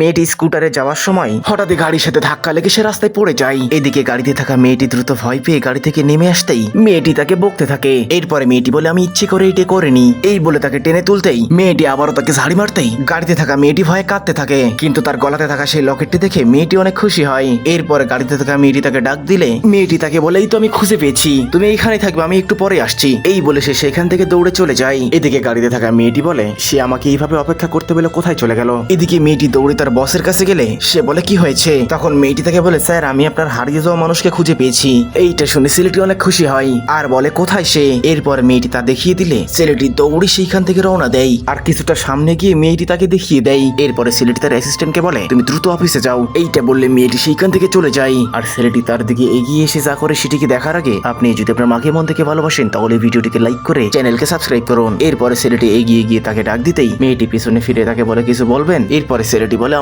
মেয়েটি স্কুটারে যাওয়ার সময় হঠাৎই গাড়ির সাথে ধাক্কা লেগে সে রাস্তায় পড়ে যায়। এদিকে গাড়িতে থাকা মেয়েটি দ্রুত ভয় পেয়ে গাড়ি থেকে নেমে আসতেই মেয়েটি তাকে বকতে থাকে। এরপরে মেয়েটি বলে আমি ইচ্ছে করে এটা করিনি, এই বলে তাকে টেনে তুলতেই মেয়েটি আবারও তাকে ঝাড়ি মারতেই গাড়িতে থাকা মেয়েটি ভয়ে কাঁদতে থাকে। কিন্তু তার গলাতে থাকা সেই লকেটটি দেখে মেয়েটি অনেক খুশি হয়। এরপরে গাড়িতে থাকা মেয়েটি তাকে ডাক দিলে মেয়েটি তাকে বলে এই তো আমি খুঁজে পেয়েছি, তুমি এইখানে থাকবে, আমি একটু পরে আসছি, এই বলে সে সেখান থেকে দৌড়ে চলে যায়। এদিকে গাড়িতে থাকা মেয়েটি বলে সে আমাকে এইভাবে অপেক্ষা করতে বলে কোথায় চলে গেল। এদিকে মেয়েটি দৌড়ে তার বসের কাছে গেলে সে বলে কি হয়েছে। তখন মেয়েটি তাকে বলে স্যার আমি আপনার হারিয়ে যাওয়া মানুষকে খুঁজে পেয়েছি। এইটা শুনে ছেলেটি অনেক খুশি হয় আর বলে কোথায় সে। এরপর মেয়েটি তা দেখিয়ে দিলে ছেলেটি দৌড়ে সেইখান থেকে রওনা দেয় আর কিছুটা সামনে গিয়ে মেয়েটি তাকে দেখিয়ে দেয়। এরপরে ছেলেটি তার অ্যাসিস্ট্যান্টকে বলে তুমি দ্রুত অফিসে যাও, এইটা বললে মেয়েটি সেইখান থেকে চলে যায়। আর ছেলেটি তার দিকে এগিয়ে এসে যা করে সেটিকে দেখার আগে আপনি যদি আপনার মাকে মন থেকে ভালোবাসেন তাহলে ভিডিওটিকে লাইক করে চ্যানেলকে সাবস্ক্রাইব করুন। এরপরে ছেলেটি এগিয়ে গিয়ে তাকে ডাক দিতেই মেয়েটি পিছনে ফিরে তাকে বলে কিছু বলবেন। এরপরে ছেলেটি বলে